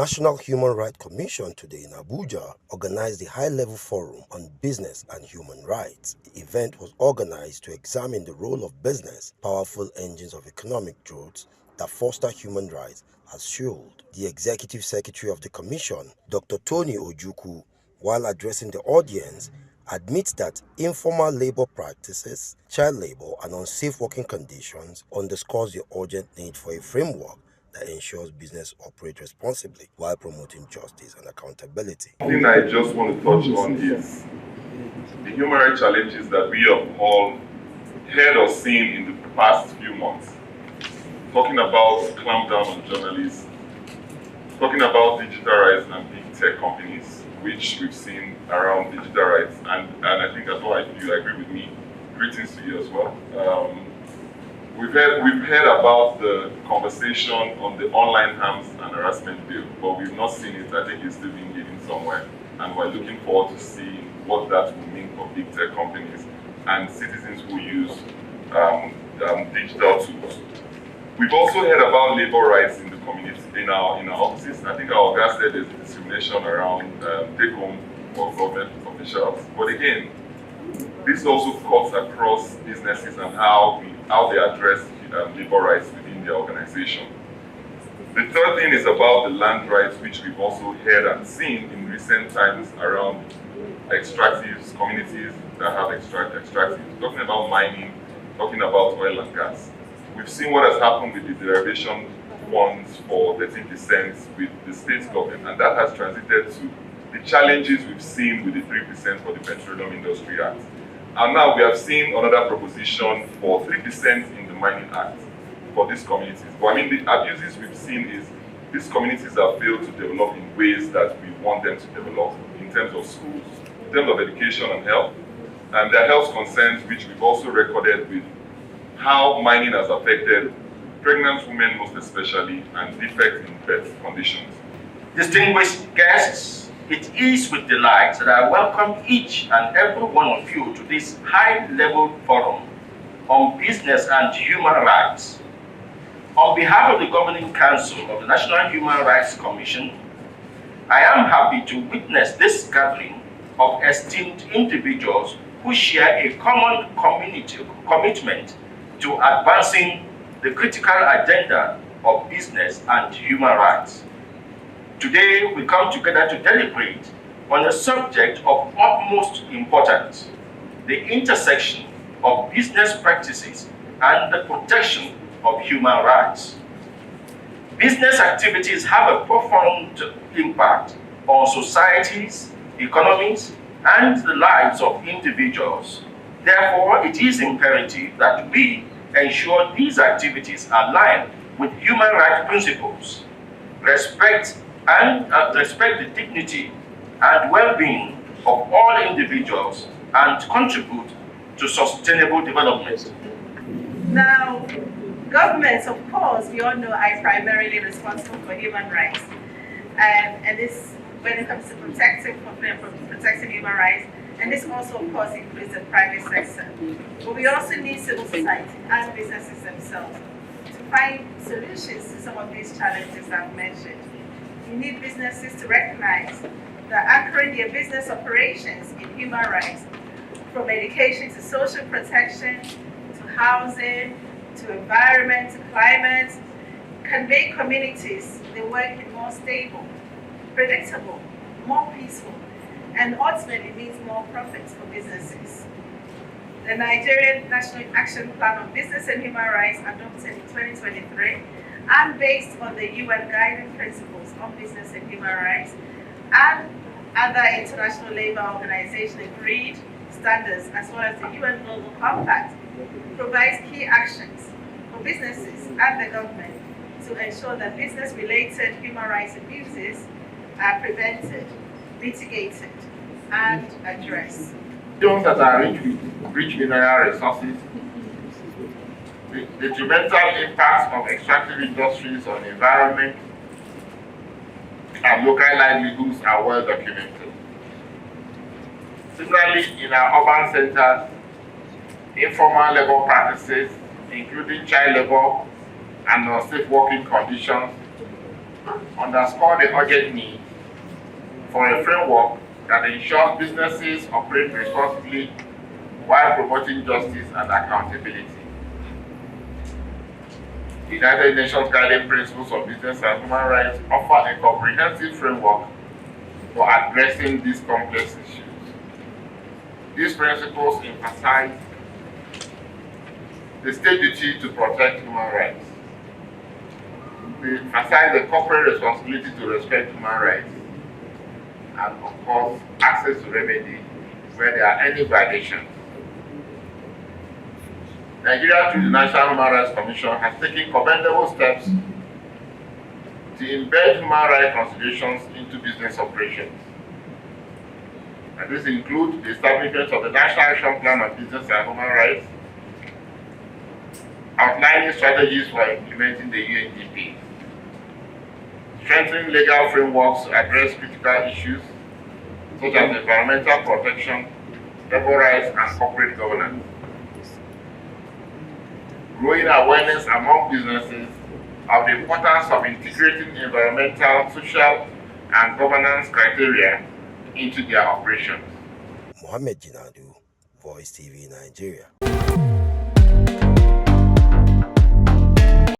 National Human Rights Commission today in Abuja organized the high-level forum on business and human rights. The event was organized to examine the role of business, powerful engines of economic growth that foster human rights, has fueled. The executive secretary of the commission, Dr. Tony Ojukwu, while addressing the audience, admits that informal labor practices, child labor, and unsafe working conditions underscores the urgent need for a framework that ensures business operate responsibly while promoting justice and accountability. The thing I just want to touch on is the human rights challenges that we have all heard or seen in the past few months. Talking about clampdown on journalists, talking about digital rights and big tech companies, which we've seen around digital rights, and I think as well you agree with me. Greetings to you as well. We've heard about the conversation on the online harms and harassment bill, but we've not seen it. I think it's still being hidden somewhere, and we're looking forward to seeing what that will mean for big tech companies and citizens who use digital tools. We've also heard about labor rights in the community, in our offices. I think our guy said there's discrimination around take-home for government officials, but again, this also cuts across businesses and how they address labor rights within their organization. The third thing is about the land rights, which we've also heard and seen in recent times around extractives, communities that have extractives, talking about mining, talking about oil and gas. We've seen what has happened with the derivation funds for 13% with the state government, and that has transited to the challenges we've seen with the 3% for the Petroleum Industry Act. And now we have seen another proposition for 3% in the Mining Act for these communities. But I mean, the abuses we've seen is these communities have failed to develop in ways that we want them to develop in terms of schools, in terms of education and health, and their health concerns, which we've also recorded with how mining has affected pregnant women most especially, and defects in birth conditions. Distinguished guests, it is with delight that I welcome each and every one of you to this high-level forum on business and human rights. On behalf of the Governing Council of the National Human Rights Commission, I am happy to witness this gathering of esteemed individuals who share a common commitment to advancing the critical agenda of business and human rights. Today, we come together to deliberate on a subject of utmost importance: the intersection of business practices and the protection of human rights. Business activities have a profound impact on societies, economies, and the lives of individuals. Therefore, it is imperative that we ensure these activities align with human rights principles, respect the dignity and well-being of all individuals, and contribute to sustainable development. Now, governments, of course, we all know, are primarily responsible for human rights, and this, when it comes to protecting human rights, and this also, of course, includes the private sector. But we also need civil society and businesses themselves to find solutions to some of these challenges I've mentioned. You need businesses to recognize that anchoring their business operations in human rights, from education to social protection, to housing, to environment, to climate, can make communities they work in more stable, predictable, more peaceful, and ultimately means more profits for businesses. The Nigerian National Action Plan on Business and Human Rights, adopted in 2023, and based on the UN Guiding Principles on Business and Human Rights and other International Labour Organization agreed standards, as well as the UN Global Compact, provides key actions for businesses and the government to ensure that business-related human rights abuses are prevented, mitigated, and addressed. Regions that are rich with rich mineral resources, the detrimental impacts of extractive industries on the environment and local livelihoods are well documented. Similarly, in our urban centers, informal labor practices, including child labor and unsafe working conditions, underscore the urgent need for a framework that ensures businesses operate responsibly while promoting justice and accountability. The United Nations Guiding Principles of Business and Human Rights offer a comprehensive framework for addressing these complex issues. These principles emphasize the state duty to protect human rights. They emphasize the corporate responsibility to respect human rights, and of course, access to remedy where there are any violations. Nigeria, through the National Human Rights Commission, has taken commendable steps to embed human rights considerations into business operations. And this includes the establishment of the National Action Plan on Business and Human Rights, outlining strategies for implementing the UNGP, strengthening legal frameworks to address critical issues such as environmental protection, labor rights, and corporate governance, growing awareness among businesses of the importance of integrating environmental, social, and governance criteria into their operations. Mohammed Jinadu, Voice TV Nigeria.